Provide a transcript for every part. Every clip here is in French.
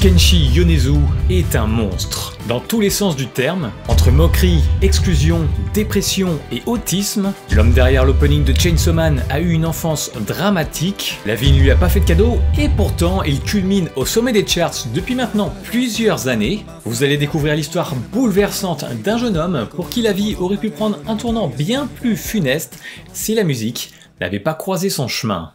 Kenshi Yonezu est un monstre, dans tous les sens du terme. Entre moquerie, exclusion, dépression et autisme, l'homme derrière l'opening de Chainsaw Man a eu une enfance dramatique, la vie ne lui a pas fait de cadeau, et pourtant il culmine au sommet des charts depuis maintenant plusieurs années. Vous allez découvrir l'histoire bouleversante d'un jeune homme pour qui la vie aurait pu prendre un tournant bien plus funeste si la musique n'avait pas croisé son chemin.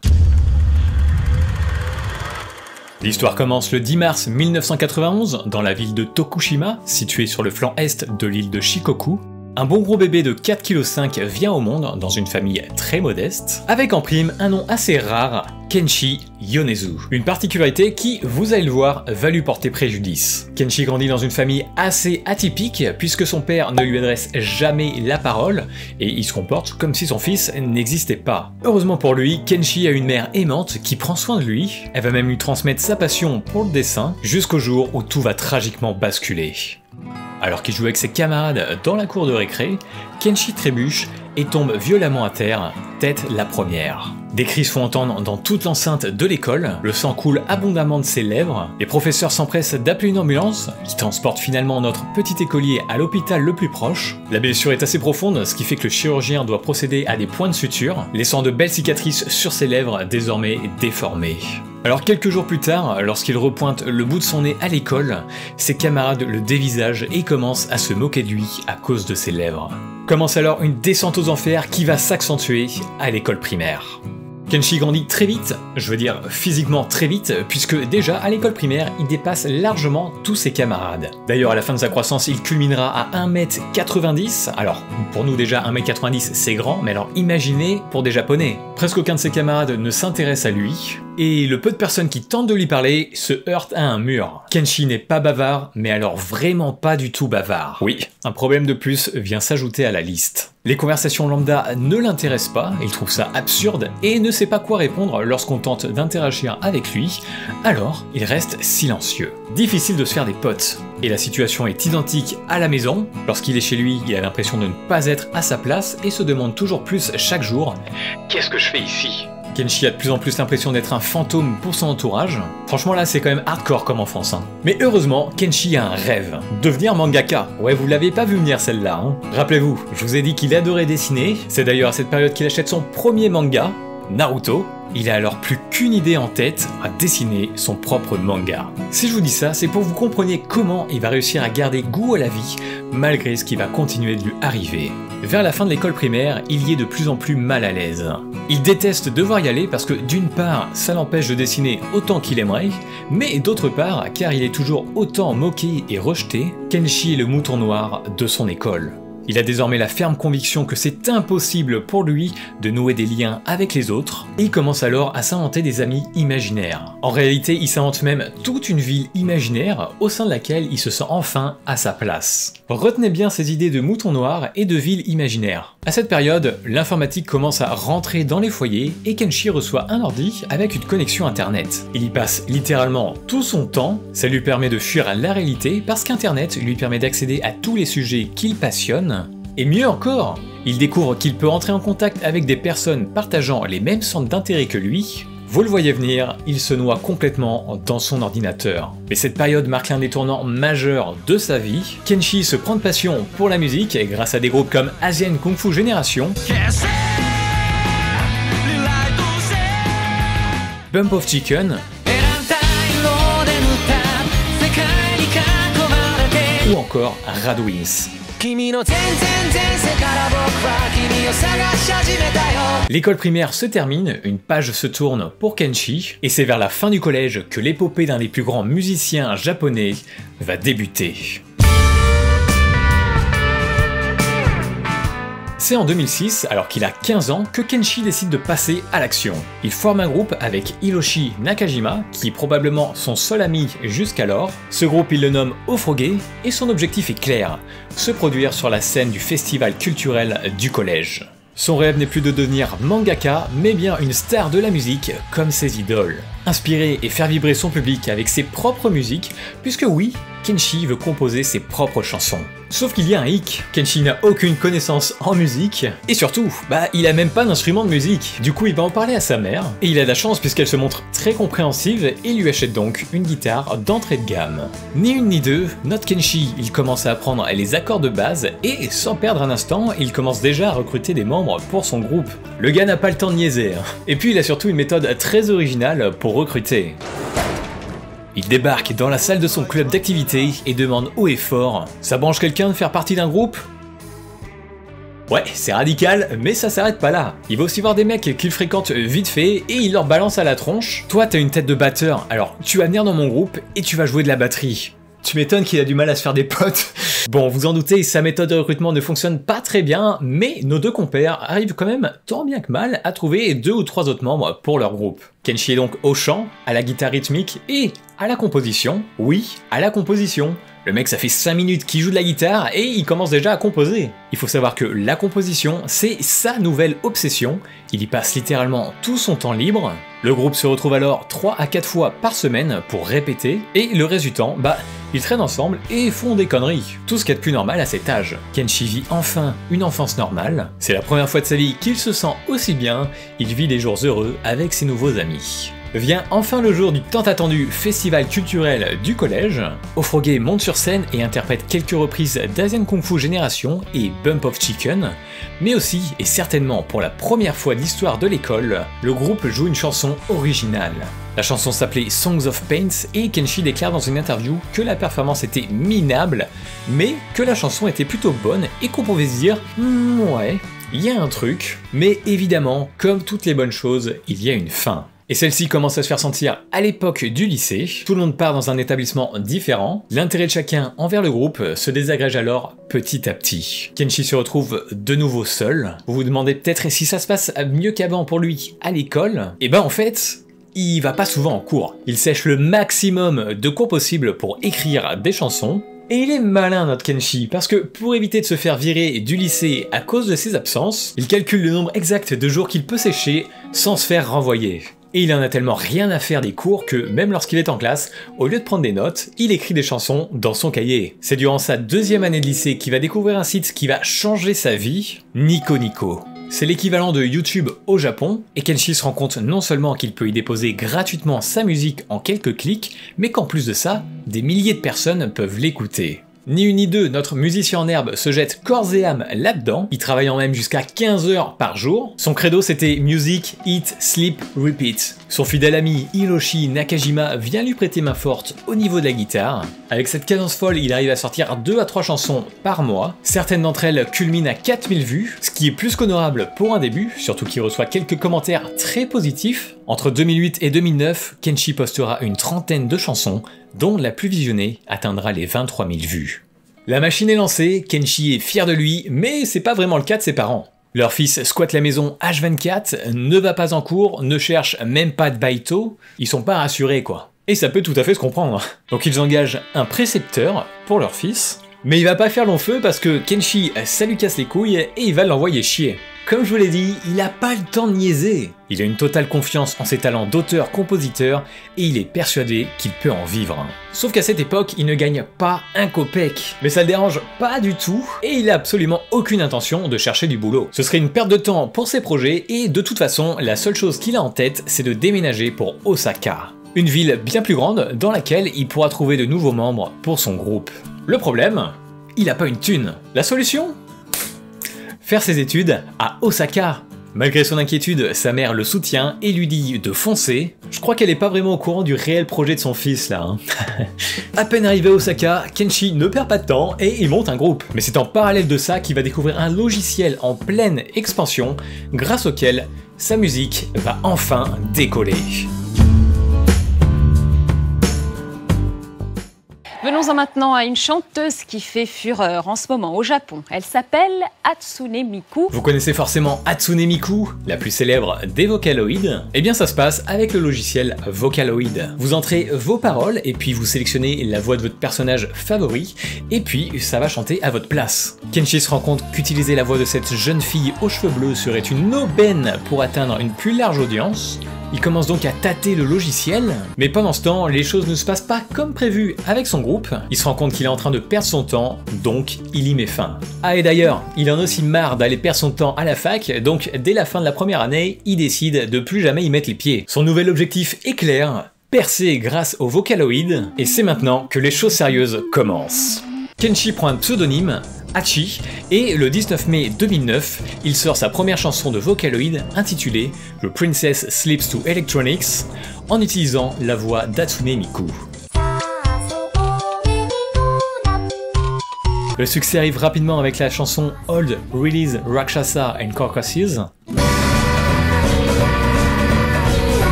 L'histoire commence le 10 mars 1991 dans la ville de Tokushima, située sur le flanc est de l'île de Shikoku. Un bon gros bébé de 4,5 kg vient au monde dans une famille très modeste, avec en prime un nom assez rare, Kenshi Yonezu. Une particularité qui, vous allez le voir, va lui porter préjudice. Kenshi grandit dans une famille assez atypique puisque son père ne lui adresse jamais la parole et il se comporte comme si son fils n'existait pas. Heureusement pour lui, Kenshi a une mère aimante qui prend soin de lui, elle va même lui transmettre sa passion pour le dessin jusqu'au jour où tout va tragiquement basculer. Alors qu'il joue avec ses camarades dans la cour de récré, Kenshi trébuche et tombe violemment à terre, tête la première. Des cris se font entendre dans toute l'enceinte de l'école, le sang coule abondamment de ses lèvres, les professeurs s'empressent d'appeler une ambulance, qui transporte finalement notre petit écolier à l'hôpital le plus proche. La blessure est assez profonde, ce qui fait que le chirurgien doit procéder à des points de suture, laissant de belles cicatrices sur ses lèvres désormais déformées. Alors quelques jours plus tard, lorsqu'il repointe le bout de son nez à l'école, ses camarades le dévisagent et commencent à se moquer de lui à cause de ses lèvres. Commence alors une descente aux enfers qui va s'accentuer à l'école primaire. Kenshi grandit très vite, je veux dire physiquement très vite, puisque déjà à l'école primaire, il dépasse largement tous ses camarades. D'ailleurs à la fin de sa croissance, il culminera à 1m90, alors pour nous déjà 1m90 c'est grand, mais alors imaginez pour des japonais. Presque aucun de ses camarades ne s'intéresse à lui, et le peu de personnes qui tentent de lui parler se heurtent à un mur. Kenshi n'est pas bavard, mais alors vraiment pas du tout bavard. Oui, un problème de plus vient s'ajouter à la liste. Les conversations lambda ne l'intéressent pas, il trouve ça absurde et ne sait pas quoi répondre lorsqu'on tente d'interagir avec lui, alors il reste silencieux. Difficile de se faire des potes. Et la situation est identique à la maison. Lorsqu'il est chez lui, il a l'impression de ne pas être à sa place et se demande toujours plus chaque jour « Qu'est-ce que je fais ici ?» Kenshi a de plus en plus l'impression d'être un fantôme pour son entourage. Franchement là c'est quand même hardcore comme enfance. Mais heureusement, Kenshi a un rêve. Devenir mangaka. Ouais, vous l'avez pas vu venir celle-là. Rappelez-vous, je vous ai dit qu'il adorait dessiner. C'est d'ailleurs à cette période qu'il achète son premier manga, Naruto. Il a alors plus qu'une idée en tête, à dessiner son propre manga. Si je vous dis ça, c'est pour que vous compreniez comment il va réussir à garder goût à la vie, malgré ce qui va continuer de lui arriver. Vers la fin de l'école primaire, il y est de plus en plus mal à l'aise. Il déteste devoir y aller parce que d'une part, ça l'empêche de dessiner autant qu'il aimerait, mais d'autre part, car il est toujours autant moqué et rejeté, Kenshi est le mouton noir de son école. Il a désormais la ferme conviction que c'est impossible pour lui de nouer des liens avec les autres, et il commence alors à s'inventer des amis imaginaires. En réalité, il s'invente même toute une ville imaginaire au sein de laquelle il se sent enfin à sa place. Retenez bien ces idées de mouton noir et de ville imaginaire. À cette période, l'informatique commence à rentrer dans les foyers et Kenshi reçoit un ordi avec une connexion internet. Il y passe littéralement tout son temps, ça lui permet de fuir la réalité parce qu'internet lui permet d'accéder à tous les sujets qu'il passionne. Et mieux encore, il découvre qu'il peut entrer en contact avec des personnes partageant les mêmes centres d'intérêt que lui. Vous le voyez venir, il se noie complètement dans son ordinateur. Mais cette période marque l'un des tournants majeurs de sa vie. Kenshi se prend de passion pour la musique et grâce à des groupes comme Asian Kung Fu Generation, Bump of Chicken ou encore Radwimps. L'école primaire se termine, une page se tourne pour Kenshi, et c'est vers la fin du collège que l'épopée d'un des plus grands musiciens japonais va débuter. C'est en 2006, alors qu'il a 15 ans, que Kenshi décide de passer à l'action. Il forme un groupe avec Hiroshi Nakajima, qui est probablement son seul ami jusqu'alors. Ce groupe, il le nomme Ofroge, et son objectif est clair, se produire sur la scène du festival culturel du collège. Son rêve n'est plus de devenir mangaka, mais bien une star de la musique comme ses idoles. Inspirer et faire vibrer son public avec ses propres musiques, puisque oui, Kenshi veut composer ses propres chansons. Sauf qu'il y a un hic, Kenshi n'a aucune connaissance en musique, et surtout, il a même pas d'instrument de musique. Du coup il va en parler à sa mère, et il a de la chance puisqu'elle se montre très compréhensive et lui achète donc une guitare d'entrée de gamme. Ni une ni deux, notre Kenshi, il commence à apprendre les accords de base, et sans perdre un instant, il commence déjà à recruter des membres pour son groupe. Le gars n'a pas le temps de niaiser, hein. Et puis il a surtout une méthode très originale pour recruter. Il débarque dans la salle de son club d'activité et demande haut et fort « Ça branche quelqu'un de faire partie d'un groupe ?» Ouais, c'est radical, mais ça s'arrête pas là. Il va aussi voir des mecs qu'il fréquente vite fait et il leur balance à la tronche « Toi t'as une tête de batteur, alors tu vas venir dans mon groupe et tu vas jouer de la batterie. » Tu m'étonnes qu'il a du mal à se faire des potes. Bon, vous en doutez, sa méthode de recrutement ne fonctionne pas très bien, mais nos deux compères arrivent quand même tant bien que mal à trouver 2 ou 3 autres membres pour leur groupe. Kenshi est donc au chant, à la guitare rythmique et à la composition. Oui, à la composition. Le mec, ça fait 5 minutes qu'il joue de la guitare et il commence déjà à composer. Il faut savoir que la composition, c'est sa nouvelle obsession. Il y passe littéralement tout son temps libre. Le groupe se retrouve alors 3 à 4 fois par semaine pour répéter, et le reste du temps, ils traînent ensemble et font des conneries. Tout ce qu'il y a de plus normal à cet âge. Kenshi vit enfin une enfance normale. C'est la première fois de sa vie qu'il se sent aussi bien. Il vit des jours heureux avec ses nouveaux amis. Vient enfin le jour du tant attendu festival culturel du collège. Ofroge monte sur scène et interprète quelques reprises d'Asian Kung Fu Génération et Bump of Chicken, mais aussi, et certainement pour la première fois de l'histoire de l'école, le groupe joue une chanson originale. La chanson s'appelait Songs of Paints et Kenshi déclare dans une interview que la performance était minable, mais que la chanson était plutôt bonne et qu'on pouvait se dire ouais, il y a un truc, mais évidemment, comme toutes les bonnes choses, il y a une fin. Et celle-ci commence à se faire sentir à l'époque du lycée, tout le monde part dans un établissement différent, l'intérêt de chacun envers le groupe se désagrège alors petit à petit. Kenshi se retrouve de nouveau seul, vous vous demandez peut-être si ça se passe mieux qu'avant pour lui à l'école, et en fait, il va pas souvent en cours. Il sèche le maximum de cours possible pour écrire des chansons, et il est malin notre Kenshi, parce que pour éviter de se faire virer du lycée à cause de ses absences, il calcule le nombre exact de jours qu'il peut sécher sans se faire renvoyer. Et il en a tellement rien à faire des cours que même lorsqu'il est en classe, au lieu de prendre des notes, il écrit des chansons dans son cahier. C'est durant sa 2e année de lycée qu'il va découvrir un site qui va changer sa vie, Nico Nico. C'est l'équivalent de YouTube au Japon, et Kenshi se rend compte non seulement qu'il peut y déposer gratuitement sa musique en quelques clics, mais qu'en plus de ça, des milliers de personnes peuvent l'écouter. Ni une ni deux, notre musicien en herbe se jette corps et âme là-dedans, il travaille en même jusqu'à 15 heures par jour. Son credo c'était music, eat, sleep, repeat. Son fidèle ami Hiroshi Nakajima vient lui prêter main forte au niveau de la guitare. Avec cette cadence folle, il arrive à sortir 2 à 3 chansons par mois. Certaines d'entre elles culminent à 4000 vues, ce qui est plus qu'honorable pour un début, surtout qu'il reçoit quelques commentaires très positifs. Entre 2008 et 2009, Kenshi postera une trentaine de chansons, dont la plus visionnée atteindra les 23 000 vues. La machine est lancée, Kenshi est fier de lui, mais c'est pas vraiment le cas de ses parents. Leur fils squatte la maison H24, ne va pas en cours, ne cherche même pas de baito, ils sont pas rassurés quoi. Et ça peut tout à fait se comprendre. Donc ils engagent un précepteur pour leur fils, mais il va pas faire long feu parce que Kenshi, ça lui casse les couilles et il va l'envoyer chier. Comme je vous l'ai dit, il a pas le temps de niaiser. Il a une totale confiance en ses talents d'auteur-compositeur et il est persuadé qu'il peut en vivre. Sauf qu'à cette époque, il ne gagne pas un copec. Mais ça le dérange pas du tout et il a absolument aucune intention de chercher du boulot. Ce serait une perte de temps pour ses projets et de toute façon, la seule chose qu'il a en tête, c'est de déménager pour Osaka. Une ville bien plus grande dans laquelle il pourra trouver de nouveaux membres pour son groupe. Le problème, il a pas une thune. La solution ? Faire ses études à Osaka. Malgré son inquiétude, sa mère le soutient et lui dit de foncer. Je crois qu'elle est pas vraiment au courant du réel projet de son fils là. À peine arrivé à Osaka, Kenshi ne perd pas de temps et il monte un groupe. Mais c'est en parallèle de ça qu'il va découvrir un logiciel en pleine expansion, grâce auquel sa musique va enfin décoller. Venons-en maintenant à une chanteuse qui fait fureur en ce moment au Japon. Elle s'appelle Hatsune Miku. Vous connaissez forcément Hatsune Miku, la plus célèbre des Vocaloid. Eh bien ça se passe avec le logiciel Vocaloid. Vous entrez vos paroles et puis vous sélectionnez la voix de votre personnage favori et puis ça va chanter à votre place. Kenshi se rend compte qu'utiliser la voix de cette jeune fille aux cheveux bleus serait une aubaine pour atteindre une plus large audience. Il commence donc à tâter le logiciel, mais pendant ce temps, les choses ne se passent pas comme prévu avec son groupe. Il se rend compte qu'il est en train de perdre son temps, donc il y met fin. Ah et d'ailleurs, il en a aussi marre d'aller perdre son temps à la fac, donc dès la fin de la première année, il décide de plus jamais y mettre les pieds. Son nouvel objectif est clair, percer grâce au Vocaloid, et c'est maintenant que les choses sérieuses commencent. Kenshi prend un pseudonyme, Hachi, et le 19 mai 2009, il sort sa première chanson de Vocaloid intitulée The Princess Sleeps to Electronics, en utilisant la voix d'Hatsune Miku. Le succès arrive rapidement avec la chanson Old Release Rakshasa and Carcasses.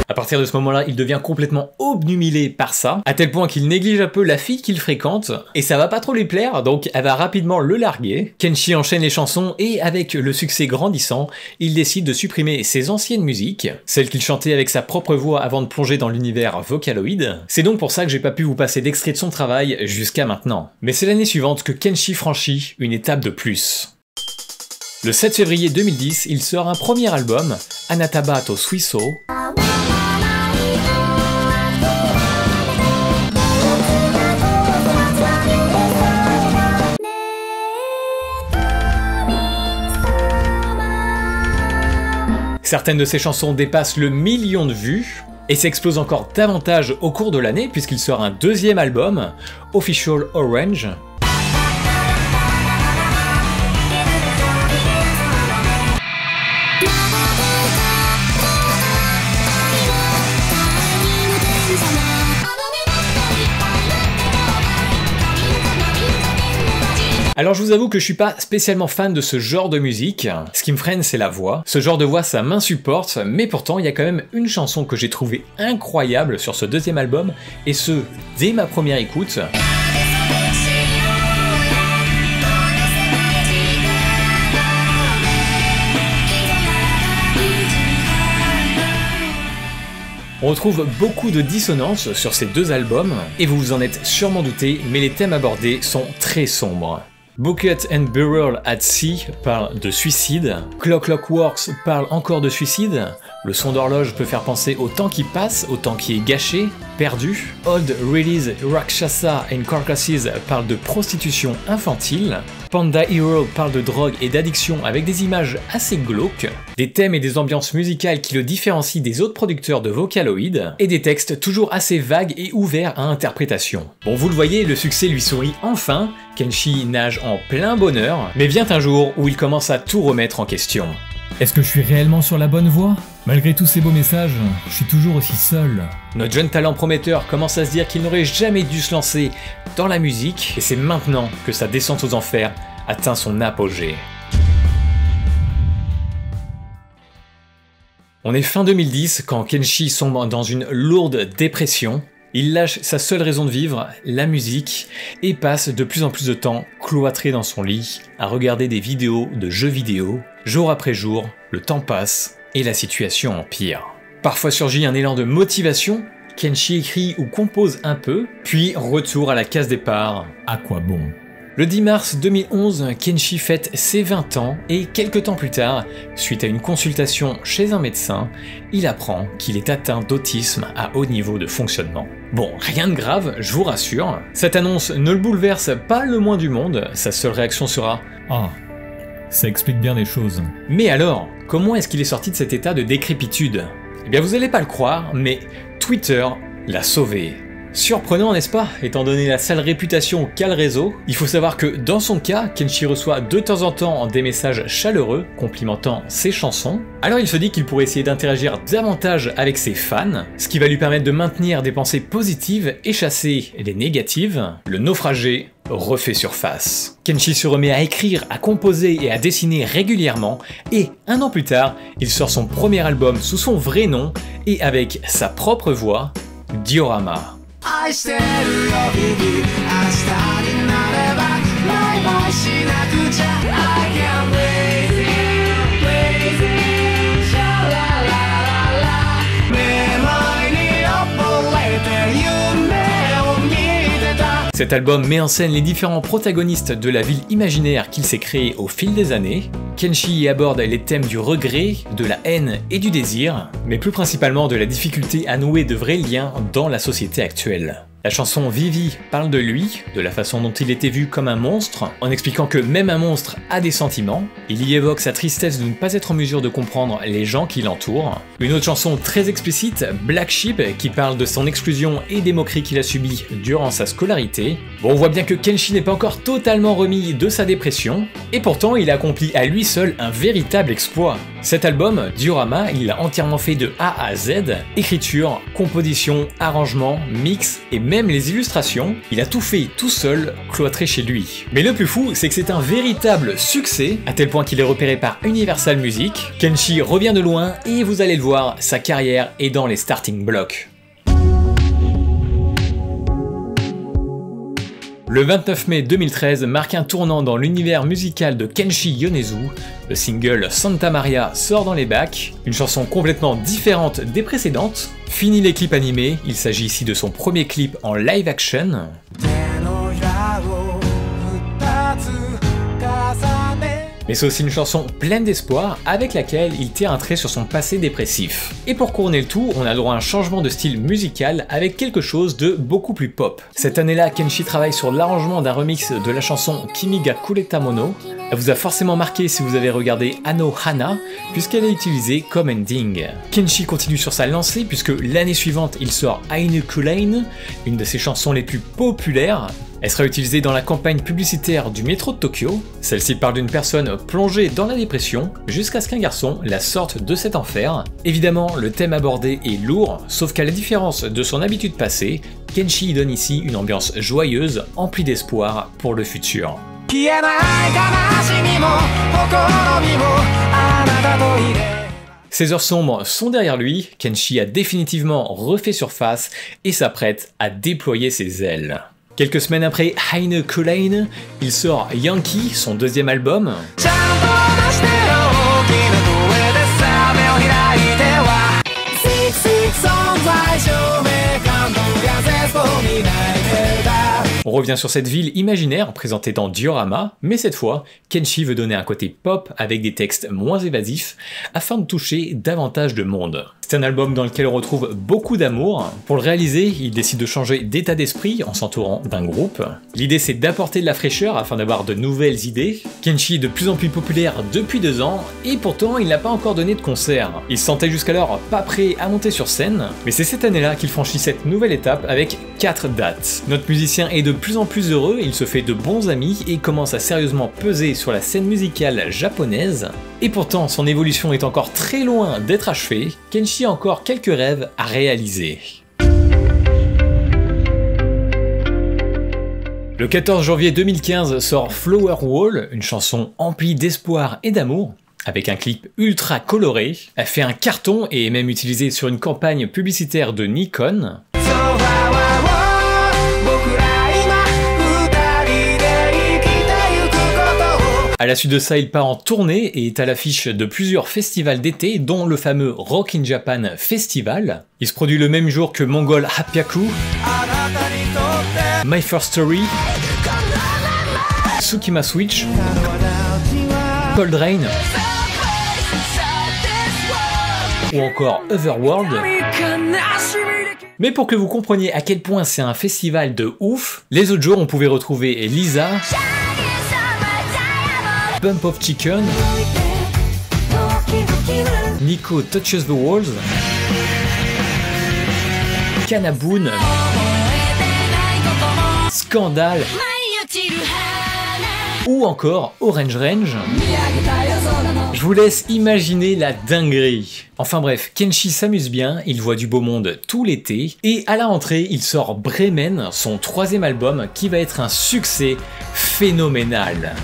À partir de ce moment-là, il devient complètement obnubilé par ça, à tel point qu'il néglige un peu la fille qu'il fréquente, et ça va pas trop lui plaire, donc elle va rapidement le larguer. Kenshi enchaîne les chansons, et avec le succès grandissant, il décide de supprimer ses anciennes musiques, celles qu'il chantait avec sa propre voix avant de plonger dans l'univers Vocaloid. C'est donc pour ça que j'ai pas pu vous passer d'extrait de son travail jusqu'à maintenant. Mais c'est l'année suivante que Kenshi franchit une étape de plus. Le 7 février 2010, il sort un premier album, Anataba to Suiso. Certaines de ses chansons dépassent le 1 million de vues, et s'explose encore davantage au cours de l'année puisqu'il sort un deuxième album, Official Orange. Alors je vous avoue que je suis pas spécialement fan de ce genre de musique, ce qui me freine c'est la voix. Ce genre de voix ça m'insupporte, mais pourtant il y a quand même une chanson que j'ai trouvée incroyable sur ce deuxième album, et ce, dès ma première écoute. On retrouve beaucoup de dissonances sur ces deux albums, et vous vous en êtes sûrement douté, mais les thèmes abordés sont très sombres. Bucket and Burial at Sea parle de suicide, Clockworks parle encore de suicide, le son d'horloge peut faire penser au temps qui passe, au temps qui est gâché, perdu. Old Release Rakshasa and Carcasses parle de prostitution infantile, Panda Hero parle de drogue et d'addiction avec des images assez glauques, des thèmes et des ambiances musicales qui le différencient des autres producteurs de Vocaloid, et des textes toujours assez vagues et ouverts à interprétation. Bon, vous le voyez, le succès lui sourit enfin, Kenshi nage en plein bonheur, mais vient un jour où il commence à tout remettre en question. Est-ce que je suis réellement sur la bonne voie? Malgré tous ces beaux messages, je suis toujours aussi seul. Notre jeune talent prometteur commence à se dire qu'il n'aurait jamais dû se lancer dans la musique, et c'est maintenant que sa descente aux enfers atteint son apogée. On est fin 2010 quand Kenshi sombre dans une lourde dépression. Il lâche sa seule raison de vivre, la musique, et passe de plus en plus de temps cloîtré dans son lit, à regarder des vidéos de jeux vidéo. Jour après jour, le temps passe, et la situation empire. Parfois surgit un élan de motivation, Kenshi écrit ou compose un peu, puis retour à la case départ. À quoi bon? Le 10 mars 2011, Kenshi fête ses 20 ans et quelques temps plus tard, suite à une consultation chez un médecin, il apprend qu'il est atteint d'autisme à haut niveau de fonctionnement. Bon, rien de grave, je vous rassure. Cette annonce ne le bouleverse pas le moins du monde, sa seule réaction sera « Ah, ça explique bien des choses. » Mais alors, comment est-ce qu'il est sorti de cet état de décrépitude? Eh bien vous allez pas le croire, mais Twitter l'a sauvé. Surprenant, n'est-ce pas, étant donné la sale réputation qu'a le réseau. Il faut savoir que dans son cas, Kenshi reçoit de temps en temps des messages chaleureux complimentant ses chansons. Alors il se dit qu'il pourrait essayer d'interagir davantage avec ses fans, ce qui va lui permettre de maintenir des pensées positives et chasser les négatives. Le naufragé refait surface. Kenshi se remet à écrire, à composer et à dessiner régulièrement, et un an plus tard, il sort son premier album sous son vrai nom et avec sa propre voix, Diorama. Cet album met en scène les différents protagonistes de la ville imaginaire qu'il s'est créée au fil des années. Kenshi y aborde les thèmes du regret, de la haine et du désir, mais plus principalement de la difficulté à nouer de vrais liens dans la société actuelle. La chanson Vivi parle de lui, de la façon dont il était vu comme un monstre, en expliquant que même un monstre a des sentiments. Il y évoque sa tristesse de ne pas être en mesure de comprendre les gens qui l'entourent. Une autre chanson très explicite, Black Sheep, qui parle de son exclusion et des moqueries qu'il a subies durant sa scolarité. Bon, on voit bien que Kenshi n'est pas encore totalement remis de sa dépression, et pourtant il a accompli à lui seul un véritable exploit. Cet album, Diorama, il l'a entièrement fait de A à Z, écriture, composition, arrangement, mix et même les illustrations, il a tout fait tout seul, cloîtré chez lui. Mais le plus fou, c'est que c'est un véritable succès, à tel point qu'il est repéré par Universal Music. Kenshi revient de loin et vous allez le voir, sa carrière est dans les starting blocks. Le 29 mai 2013 marque un tournant dans l'univers musical de Kenshi Yonezu. Le single Santa Maria sort dans les bacs, une chanson complètement différente des précédentes. Fini les clips animés, il s'agit ici de son premier clip en live action. Mais c'est aussi une chanson pleine d'espoir avec laquelle il tire un trait sur son passé dépressif. Et pour couronner le tout, on a le droit à un changement de style musical avec quelque chose de beaucoup plus pop. Cette année-là, Kenshi travaille sur l'arrangement d'un remix de la chanson Kimi ga Kureta Mono. Elle vous a forcément marqué si vous avez regardé Ano Hana, puisqu'elle est utilisée comme ending. Kenshi continue sur sa lancée puisque l'année suivante, il sort Ainu Kurain, une de ses chansons les plus populaires. Elle sera utilisée dans la campagne publicitaire du métro de Tokyo. Celle-ci parle d'une personne plongée dans la dépression jusqu'à ce qu'un garçon la sorte de cet enfer. Évidemment, le thème abordé est lourd, sauf qu'à la différence de son habitude passée, Kenshi y donne ici une ambiance joyeuse, emplie d'espoir pour le futur. Ces heures sombres sont derrière lui, Kenshi a définitivement refait surface et s'apprête à déployer ses ailes. Quelques semaines après Ainu Kurain, il sort Yankee, son deuxième album. On revient sur cette ville imaginaire présentée dans Diorama, mais cette fois, Kenshi veut donner un côté pop avec des textes moins évasifs afin de toucher davantage de monde. C'est un album dans lequel on retrouve beaucoup d'amour. Pour le réaliser, il décide de changer d'état d'esprit en s'entourant d'un groupe. L'idée c'est d'apporter de la fraîcheur afin d'avoir de nouvelles idées. Kenshi est de plus en plus populaire depuis 2 ans et pourtant il n'a pas encore donné de concert. Il se sentait jusqu'alors pas prêt à monter sur scène, mais c'est cette année-là qu'il franchit cette nouvelle étape avec 4 dates. Notre musicien est de plus en plus heureux, il se fait de bons amis et commence à sérieusement peser sur la scène musicale japonaise. Et pourtant son évolution est encore très loin d'être achevée. Kenshi a encore quelques rêves à réaliser. Le 14 janvier 2015 sort Flower Wall, une chanson emplie d'espoir et d'amour, avec un clip ultra coloré. Elle fait un carton et est même utilisée sur une campagne publicitaire de Nikon. À la suite de ça, il part en tournée et est à l'affiche de plusieurs festivals d'été, dont le fameux Rock in Japan Festival. Il se produit le même jour que Mongol Hapyaku, My First Story, Tsukima Switch, Cold Rain ou encore Otherworld. Mais pour que vous compreniez à quel point c'est un festival de ouf, les autres jours on pouvait retrouver Lisa, Bump of Chicken, Nico Touches the Walls, Kanaboon, Scandale ou encore Orange Range. Je vous laisse imaginer la dinguerie. Enfin bref, Kenshi s'amuse bien, il voit du beau monde tout l'été, et à la rentrée, il sort Bremen, son 3e album, qui va être un succès phénoménal.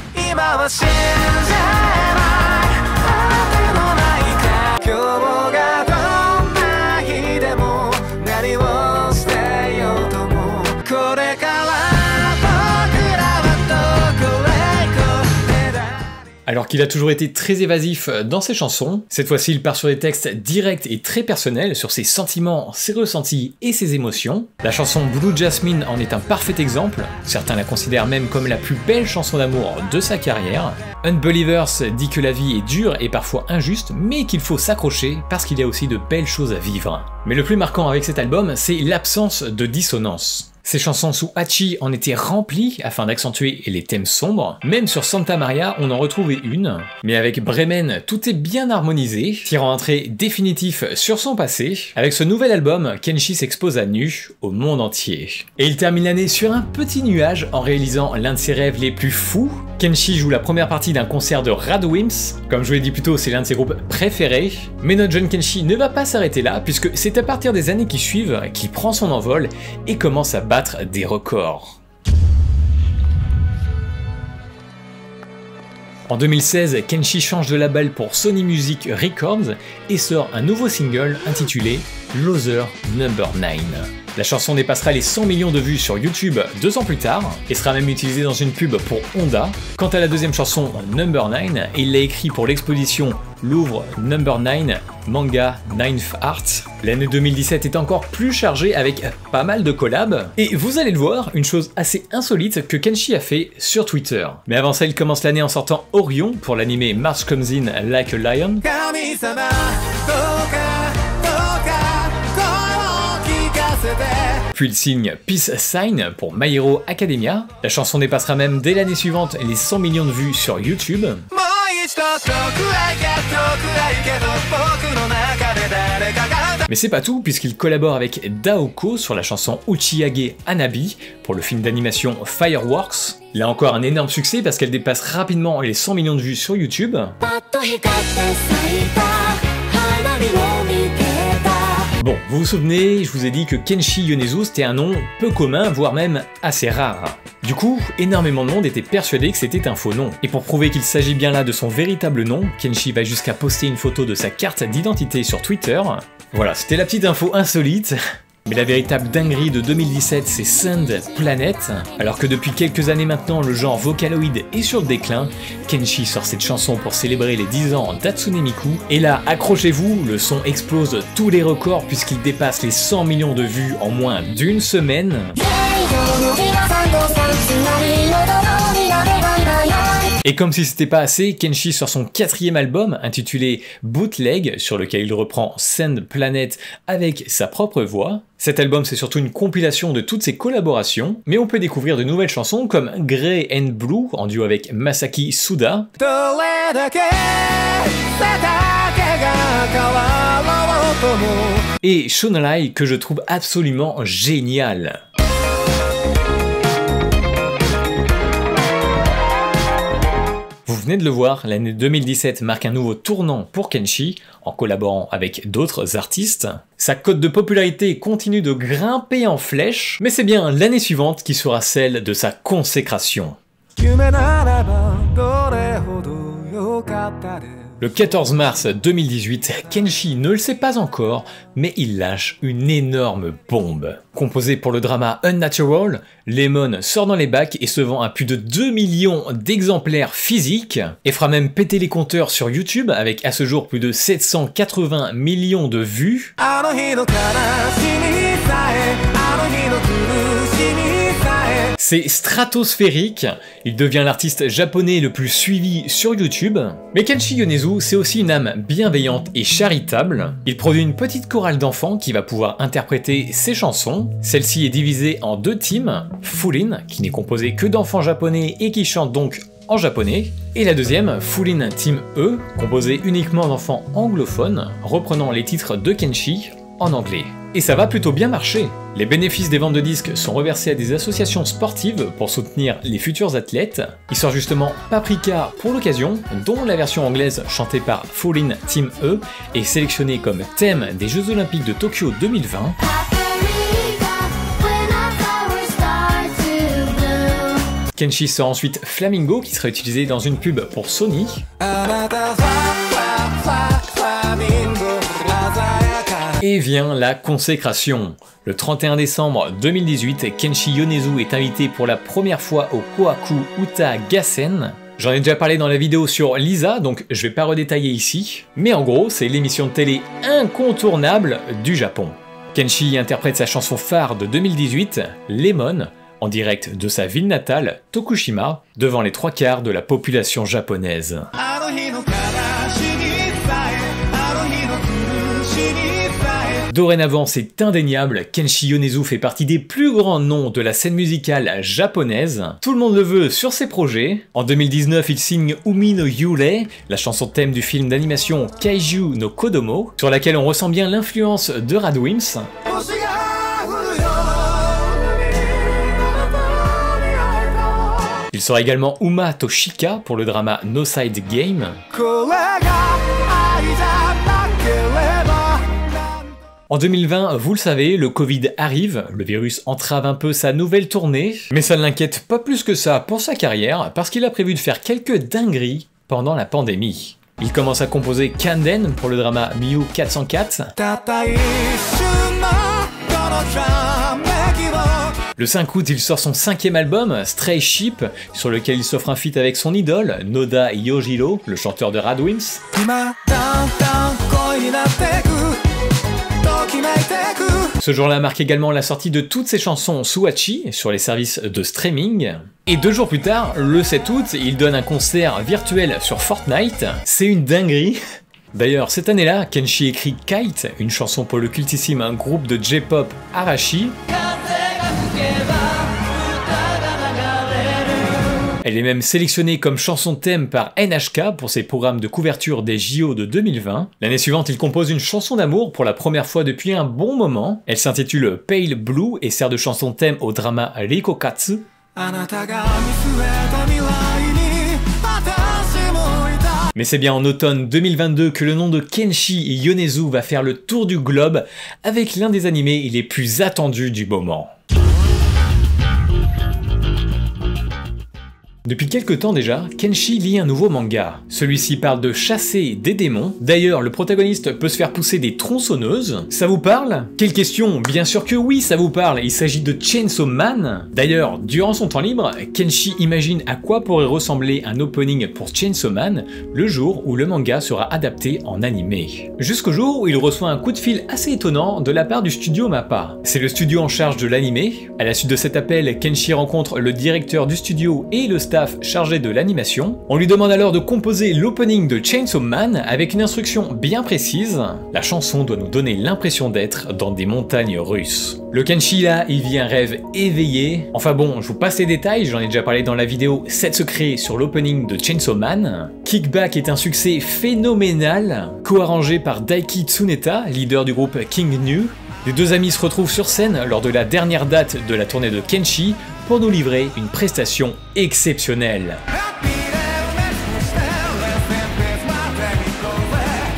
Alors qu'il a toujours été très évasif dans ses chansons, cette fois-ci il part sur des textes directs et très personnels sur ses sentiments, ses ressentis et ses émotions. La chanson Blue Jasmine en est un parfait exemple, certains la considèrent même comme la plus belle chanson d'amour de sa carrière. Unbelievers dit que la vie est dure et parfois injuste, mais qu'il faut s'accrocher parce qu'il y a aussi de belles choses à vivre. Mais le plus marquant avec cet album, c'est l'absence de dissonance. Ces chansons sous Hachi en étaient remplies afin d'accentuer les thèmes sombres. Même sur Santa Maria, on en retrouvait une. Mais avec Bremen, tout est bien harmonisé, tirant un trait définitif sur son passé. Avec ce nouvel album, Kenshi s'expose à nu au monde entier. Et il termine l'année sur un petit nuage en réalisant l'un de ses rêves les plus fous. Kenshi joue la première partie d'un concert de Radwimps. Comme je vous l'ai dit plus tôt, c'est l'un de ses groupes préférés. Mais notre jeune Kenshi ne va pas s'arrêter là, puisque c'est à partir des années qui suivent qu'il prend son envol et commence à battre des records. En 2016, Kenshi change de label pour Sony Music Records et sort un nouveau single intitulé Loser Number 9. La chanson dépassera les 100 millions de vues sur YouTube 2 ans plus tard et sera même utilisée dans une pub pour Honda. Quant à la deuxième chanson, Number 9, il l'a écrit pour l'exposition Louvre Number 9 Manga Ninth Art. L'année 2017 est encore plus chargée avec pas mal de collabs. Et vous allez le voir, une chose assez insolite que Kenshi a fait sur Twitter. Mais avant ça, il commence l'année en sortant Orion pour l'anime March Comes In Like a Lion. Puis il signe Peace Sign pour My Hero Academia. La chanson dépassera même dès l'année suivante les 100 millions de vues sur YouTube. Mais c'est pas tout, puisqu'il collabore avec Daoko sur la chanson Uchiage Hanabi pour le film d'animation Fireworks. Là encore un énorme succès parce qu'elle dépasse rapidement les 100 millions de vues sur YouTube. Bon, vous vous souvenez, je vous ai dit que Kenshi Yonezu c'était un nom peu commun, voire même assez rare. Du coup, énormément de monde était persuadé que c'était un faux nom. Et pour prouver qu'il s'agit bien là de son véritable nom, Kenshi va jusqu'à poster une photo de sa carte d'identité sur Twitter. Voilà, c'était la petite info insolite. Mais la véritable dinguerie de 2017, c'est Sand Planet. Alors que depuis quelques années maintenant, le genre Vocaloid est sur le déclin, Kenshi sort cette chanson pour célébrer les 10 ans d'Hatsune Miku. Et là, accrochez-vous, le son explose tous les records puisqu'il dépasse les 100 millions de vues en moins d'une semaine. Et comme si c'était pas assez, Kenshi sort son 4e album intitulé Bootleg, sur lequel il reprend Sand Planet avec sa propre voix. Cet album c'est surtout une compilation de toutes ses collaborations, mais on peut découvrir de nouvelles chansons comme Grey and Blue en duo avec Masaki Suda. Et Shonalai que je trouve absolument génial. Vous venez de le voir, l'année 2017 marque un nouveau tournant pour Kenshi, en collaborant avec d'autres artistes. Sa cote de popularité continue de grimper en flèche, mais c'est bien l'année suivante qui sera celle de sa consécration. Le 14 mars 2018, Kenshi ne le sait pas encore, mais il lâche une énorme bombe. Composé pour le drama Unnatural, Lemon sort dans les bacs et se vend à plus de 2 millions d'exemplaires physiques, et fera même péter les compteurs sur YouTube avec à ce jour plus de 780 millions de vues. C'est stratosphérique, il devient l'artiste japonais le plus suivi sur YouTube. Mais Kenshi Yonezu, c'est aussi une âme bienveillante et charitable. Il produit une petite chorale d'enfants qui va pouvoir interpréter ses chansons. Celle-ci est divisée en 2 teams, Fullin, qui n'est composé que d'enfants japonais et qui chante donc en japonais, et la deuxième, Fullin Team E, composée uniquement d'enfants anglophones, reprenant les titres de Kenshi en anglais. Et ça va plutôt bien marcher. Les bénéfices des ventes de disques sont reversés à des associations sportives pour soutenir les futurs athlètes. Il sort justement Paprika pour l'occasion, dont la version anglaise chantée par Fullin Team E est sélectionnée comme thème des Jeux Olympiques de Tokyo 2020. Kenshi sort ensuite Flamingo qui sera utilisé dans une pub pour Sony. Et vient la consécration. Le 31 décembre 2018, Kenshi Yonezu est invité pour la première fois au Kohaku Uta Gassen. J'en ai déjà parlé dans la vidéo sur Lisa, donc je vais pas redétailler ici, mais en gros, c'est l'émission de télé incontournable du Japon. Kenshi interprète sa chanson phare de 2018, Lemon, en direct de sa ville natale, Tokushima, devant les 3/4 de la population japonaise. Dorénavant, c'est indéniable, Kenshi Yonezu fait partie des plus grands noms de la scène musicale japonaise. Tout le monde le veut sur ses projets. En 2019, il signe Umi no Yurei, la chanson thème du film d'animation Kaiju no Kodomo, sur laquelle on ressent bien l'influence de Radwimps. Il sera également Uma Toshika pour le drama No Side Game. En 2020, vous le savez, le Covid arrive, le virus entrave un peu sa nouvelle tournée, mais ça ne l'inquiète pas plus que ça pour sa carrière, parce qu'il a prévu de faire quelques dingueries pendant la pandémie. Il commence à composer Kanden pour le drama Miu 404. Le 5 août, il sort son 5e album, Stray Sheep, sur lequel il s'offre un feat avec son idole, Noda Yojiro, le chanteur de Radwimps. Ce jour-là marque également la sortie de toutes ses chansons Suachi sur les services de streaming. Et 2 jours plus tard, le 7 août, il donne un concert virtuel sur Fortnite. C'est une dinguerie. D'ailleurs, cette année-là, Kenshi écrit Kite, une chanson pour le cultissime groupe de J-pop Arashi. Elle est même sélectionnée comme chanson thème par NHK pour ses programmes de couverture des JO de 2020. L'année suivante, il compose une chanson d'amour pour la première fois depuis un bon moment. Elle s'intitule Pale Blue et sert de chanson thème au drama Rikokatsu. Mais c'est bien en automne 2022 que le nom de Kenshi Yonezu va faire le tour du globe avec l'un des animés les plus attendus du moment. Depuis quelques temps déjà, Kenshi lit un nouveau manga. Celui-ci parle de chasser des démons. D'ailleurs, le protagoniste peut se faire pousser des tronçonneuses. Ça vous parle? Quelle question? Bien sûr que oui, ça vous parle. Il s'agit de Chainsaw Man. D'ailleurs, durant son temps libre, Kenshi imagine à quoi pourrait ressembler un opening pour Chainsaw Man le jour où le manga sera adapté en animé. Jusqu'au jour où il reçoit un coup de fil assez étonnant de la part du studio MAPPA. C'est le studio en charge de l'animé. À la suite de cet appel, Kenshi rencontre le directeur du studio et le staff chargé de l'animation. On lui demande alors de composer l'opening de Chainsaw Man avec une instruction bien précise. La chanson doit nous donner l'impression d'être dans des montagnes russes. Le Kenshi là, il vit un rêve éveillé. Enfin bon, je vous passe les détails, j'en ai déjà parlé dans la vidéo 7 secrets sur l'opening de Chainsaw Man. Kickback est un succès phénoménal, co-arrangé par Daiki Tsuneta, leader du groupe King Gnu. Les deux amis se retrouvent sur scène lors de la dernière date de la tournée de Kenshi pour nous livrer une prestation exceptionnelle.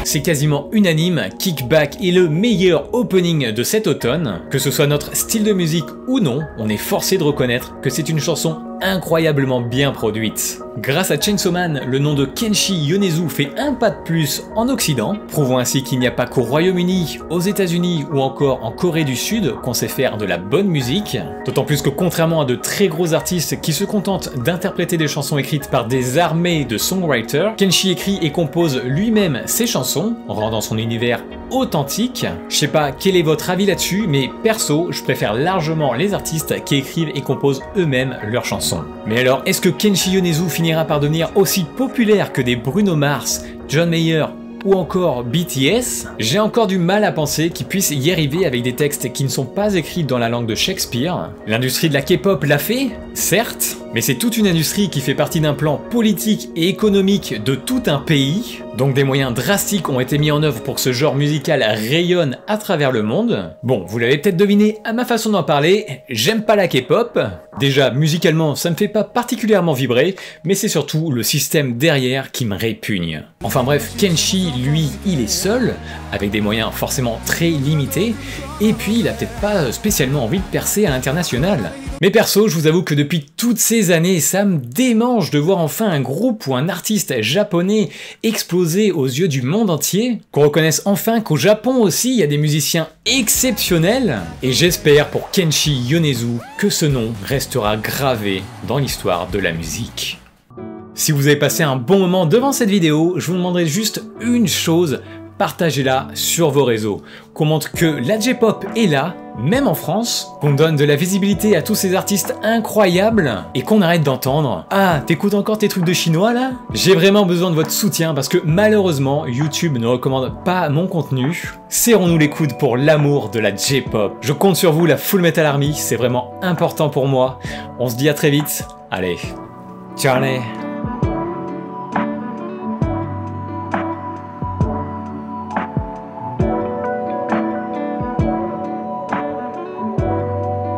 C'est quasiment unanime, Kickback est le meilleur opening de cet automne. Que ce soit notre style de musique ou non, on est forcé de reconnaître que c'est une chanson incroyablement bien produite. Grâce à Chainsaw Man, le nom de Kenshi Yonezu fait un pas de plus en Occident, prouvant ainsi qu'il n'y a pas qu'au Royaume-Uni, aux États-Unis ou encore en Corée du Sud qu'on sait faire de la bonne musique. D'autant plus que contrairement à de très gros artistes qui se contentent d'interpréter des chansons écrites par des armées de songwriters, Kenshi écrit et compose lui-même ses chansons, rendant son univers authentique. Je sais pas quel est votre avis là-dessus, mais perso, je préfère largement les artistes qui écrivent et composent eux-mêmes leurs chansons. Mais alors, est-ce que Kenshi Yonezu finira par devenir aussi populaire que des Bruno Mars, John Mayer ou encore BTS? J'ai encore du mal à penser qu'ils puissent y arriver avec des textes qui ne sont pas écrits dans la langue de Shakespeare. L'industrie de la K-pop l'a fait, certes, mais c'est toute une industrie qui fait partie d'un plan politique et économique de tout un pays, donc des moyens drastiques ont été mis en œuvre pour que ce genre musical rayonne à travers le monde. Bon, vous l'avez peut-être deviné à ma façon d'en parler, j'aime pas la K-pop. Déjà, musicalement, ça me fait pas particulièrement vibrer, mais c'est surtout le système derrière qui me répugne. Enfin bref, Kenshi, lui, il est seul, avec des moyens forcément très limités, et puis il a peut-être pas spécialement envie de percer à l'international. Mais perso, je vous avoue que depuis toutes ces années, ça me démange de voir enfin un groupe ou un artiste japonais exploser aux yeux du monde entier, qu'on reconnaisse enfin qu'au Japon aussi, il y a des musiciens exceptionnels, et j'espère pour Kenshi Yonezu que ce nom restera gravé dans l'histoire de la musique. Si vous avez passé un bon moment devant cette vidéo, je vous demanderai juste une chose, partagez-la sur vos réseaux. Qu'on montre que la J-pop est là, même en France, qu'on donne de la visibilité à tous ces artistes incroyables, et qu'on arrête d'entendre « Ah, t'écoutes encore tes trucs de chinois là ?» J'ai vraiment besoin de votre soutien parce que malheureusement, YouTube ne recommande pas mon contenu. Serrons-nous les coudes pour l'amour de la J-pop. Je compte sur vous, la Full Metal Army, c'est vraiment important pour moi. On se dit à très vite. Allez, ciao les